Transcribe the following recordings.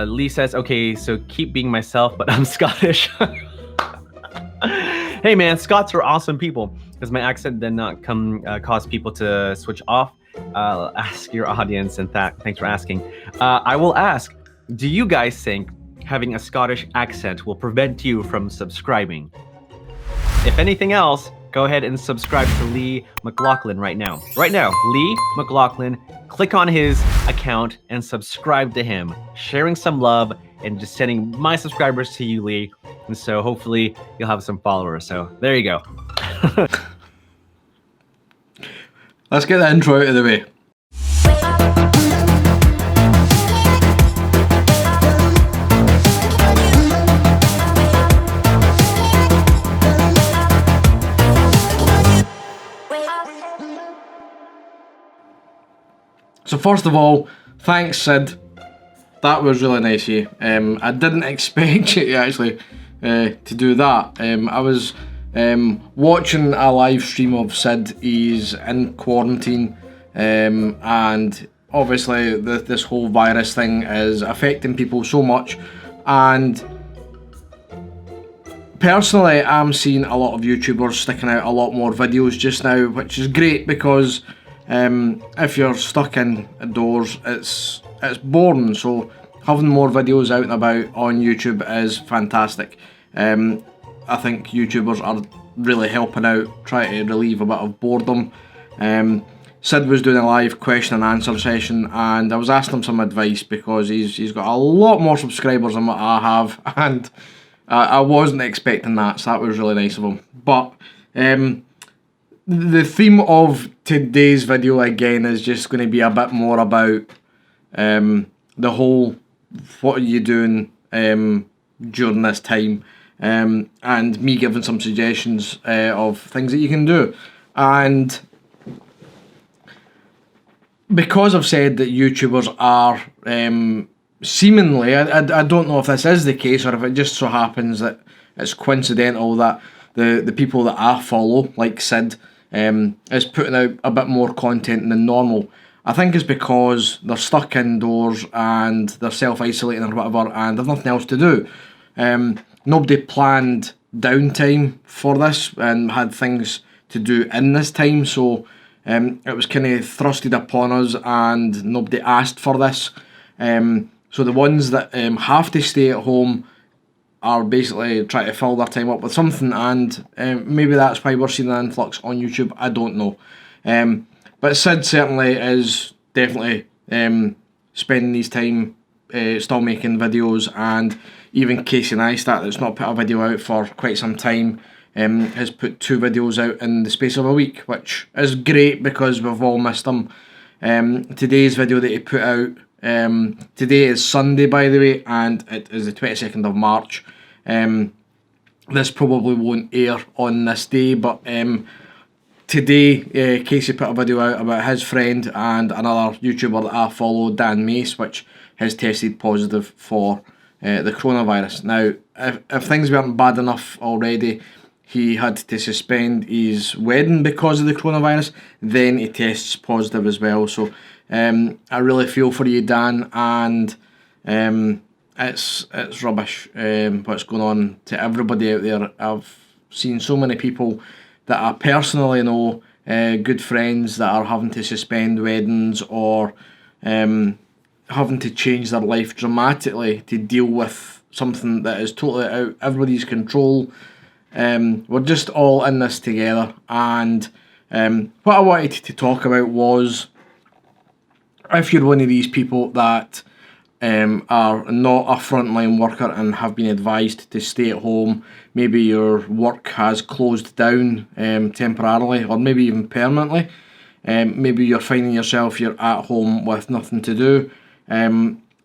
Lee says, okay, so keep being myself, but I'm Scottish. Hey man, Scots are awesome people. Does my accent did not cause people to switch off? Ask your audience, and thanks for asking. I will ask, do you guys think having a Scottish accent will prevent you from subscribing? If anything else, go ahead and subscribe to Lee McLaughlin right now. Right now, Lee McLaughlin, click on his account and subscribe to him, sharing some love and just sending my subscribers to you, Lee. And so hopefully you'll have some followers. So there you go. Let's get the intro out of the way. So first of all, thanks Sid. That was really nice of you. I didn't expect you actually to do that. I was watching a live stream of Sid. He's in quarantine, and obviously this whole virus thing is affecting people so much. And personally, I'm seeing a lot of YouTubers sticking out a lot more videos just now, which is great because if you're stuck indoors, it's boring. So having more videos out and about on YouTube is fantastic. I think YouTubers are really helping out, trying to relieve a bit of boredom. Sid was doing a live question and answer session, and I was asking him some advice because he's got a lot more subscribers than what I have, and I wasn't expecting that, so that was really nice of him. But the theme of today's video again is just going to be a bit more about the whole what are you doing during this time, and me giving some suggestions of things that you can do. And because I've said that YouTubers are seemingly, I don't know if this is the case or if it just so happens that it's coincidental that the people that I follow, like Sid, is putting out a bit more content than normal. I think it's because they're stuck indoors and they're self-isolating or whatever, and they've nothing else to do. Nobody planned downtime for this and had things to do in this time, so it was kind of thrusted upon us and nobody asked for this. So the ones that have to stay at home are basically trying to fill their time up with something, and maybe that's why we're seeing an influx on YouTube, I don't know. But Sid certainly is definitely spending his time still making videos, and even Casey Neistat, that's not put a video out for quite some time, has put 2 videos out in the space of a week, which is great because we've all missed them. Today's video that he put out, today is Sunday by the way, and it is the 22nd of March. This probably won't air on this day, but today Casey put a video out about his friend and another YouTuber that I follow, Mace, which has tested positive for the coronavirus. Now, if things weren't bad enough already, he had to suspend his wedding because of the coronavirus, then he tests positive as well. So I really feel for you, Dan, and it's rubbish what's going on to everybody out there. I've seen so many people that I personally know, good friends, that are having to suspend weddings or having to change their life dramatically to deal with something that is totally out everybody's control. We're just all in this together, and what I wanted to talk about was, if you're one of these people that are not a frontline worker and have been advised to stay at home, maybe your work has closed down temporarily or maybe even permanently, maybe you're finding yourself you're at home with nothing to do,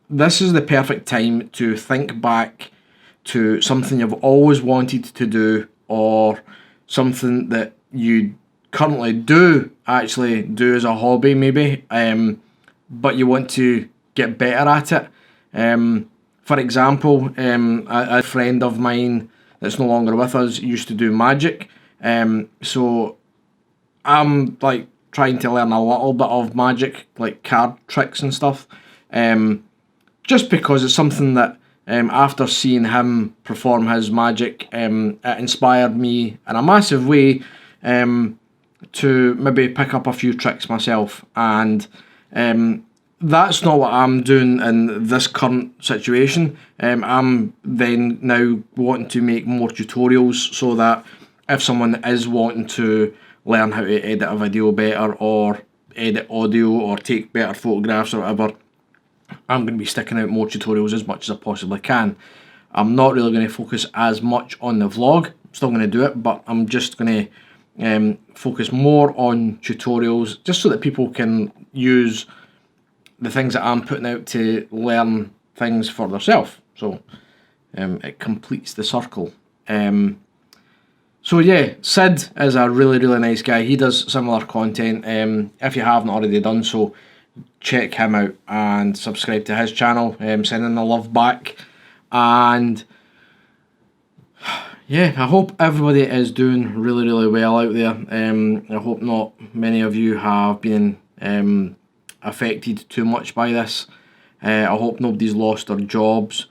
this is the perfect time to think back to something you've always wanted to do, or something that you currently actually do as a hobby maybe, but you want to get better at it. For example, a friend of mine that's no longer with us used to do magic, so I'm like trying to learn a little bit of magic, like card tricks and stuff. just because it's something that after seeing him perform his magic, it inspired me in a massive way to maybe pick up a few tricks myself. And that's not what I'm doing in this current situation. I'm then now wanting to make more tutorials so that if someone is wanting to learn how to edit a video better, or edit audio, or take better photographs or whatever, I'm going to be sticking out more tutorials as much as I possibly can. I'm not really going to focus as much on the vlog. I'm still going to do it, but I'm just going to focus more on tutorials, just so that people can use the things that I'm putting out to learn things for themselves. So it completes the circle. So yeah, Sid is a really, really nice guy. He does similar content. If you haven't already done so, check him out and subscribe to his channel. Sending the love back. And yeah, I hope everybody is doing really, really well out there. I hope not many of you have been affected too much by this. I hope nobody's lost their jobs,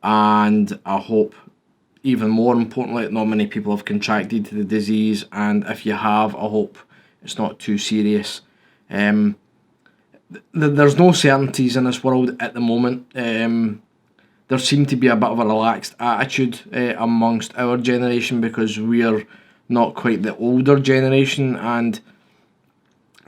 and I hope, even more importantly, not many people have contracted the disease, and if you have, I hope it's not too serious. There's no certainties in this world at the moment. There seems to be a bit of a relaxed attitude amongst our generation, because we're not quite the older generation, and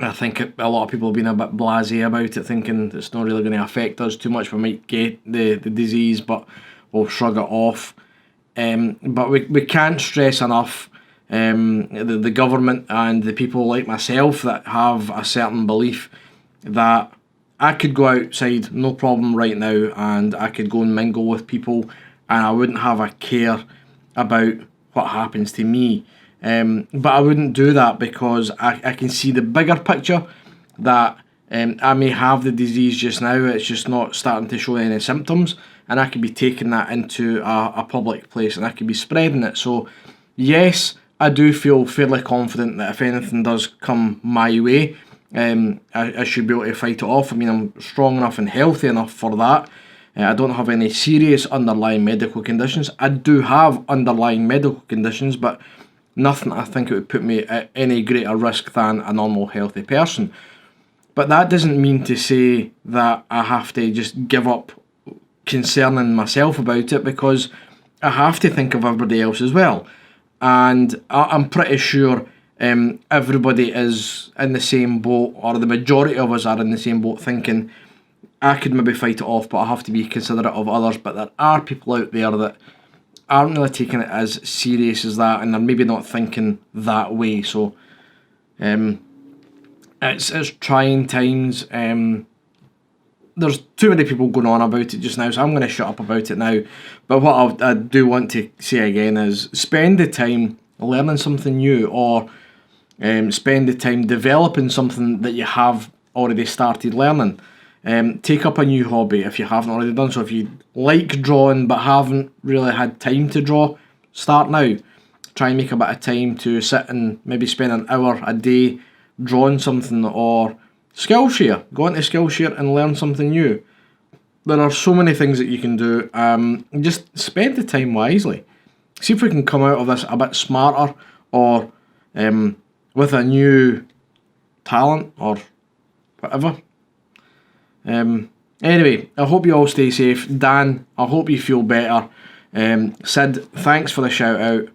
I think a lot of people have been a bit blasé about it, thinking it's not really going to affect us too much. We might get the disease, but we'll shrug it off. But we can't stress enough the government and the people like myself that have a certain belief that I could go outside, no problem right now, and I could go and mingle with people, and I wouldn't have a care about what happens to me. But I wouldn't do that, because I can see the bigger picture, that I may have the disease just now, it's just not starting to show any symptoms, and I could be taking that into a public place, and I could be spreading it. So yes, I do feel fairly confident that if anything does come my way, I should be able to fight it off. I mean, I'm strong enough and healthy enough for that. I don't have any serious underlying medical conditions. I do have underlying medical conditions, but nothing I think it would put me at any greater risk than a normal healthy person. But that doesn't mean to say that I have to just give up concerning myself about it, because I have to think of everybody else as well. And I'm pretty sure everybody is in the same boat, or the majority of us are in the same boat, thinking I could maybe fight it off, but I have to be considerate of others. But there are people out there that aren't really taking it as serious as that, and they're maybe not thinking that way. So it's trying times. There's too many people going on about it just now, so I'm going to shut up about it now. But what I do want to say again is, spend the time learning something new, or spend the time developing something that you have already started learning. Take up a new hobby if you haven't already done so. If you like drawing but haven't really had time to draw, start now. Try and make a bit of time to sit and maybe spend an hour a day drawing something, or Skillshare. Go into Skillshare and learn something new. There are so many things that you can do. Just spend the time wisely. See if we can come out of this a bit smarter, or with a new talent, or whatever. Anyway, I hope you all stay safe. Dan, I hope you feel better. Sid, thanks for the shout out.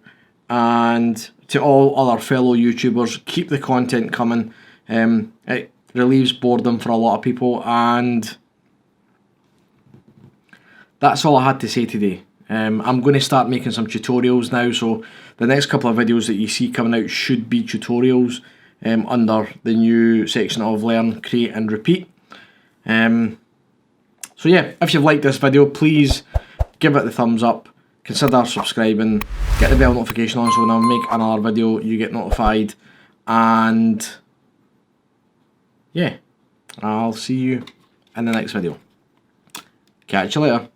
And to all other fellow YouTubers, keep the content coming. It relieves boredom for a lot of people, and that's all I had to say today. I'm going to start making some tutorials now, so the next couple of videos that you see coming out should be tutorials under the new section of Learn, Create and Repeat. So yeah, if you've liked this video, please give it the thumbs up, consider subscribing, get the bell notification on so when I make another video you get notified, and yeah, I'll see you in the next video. Catch you later.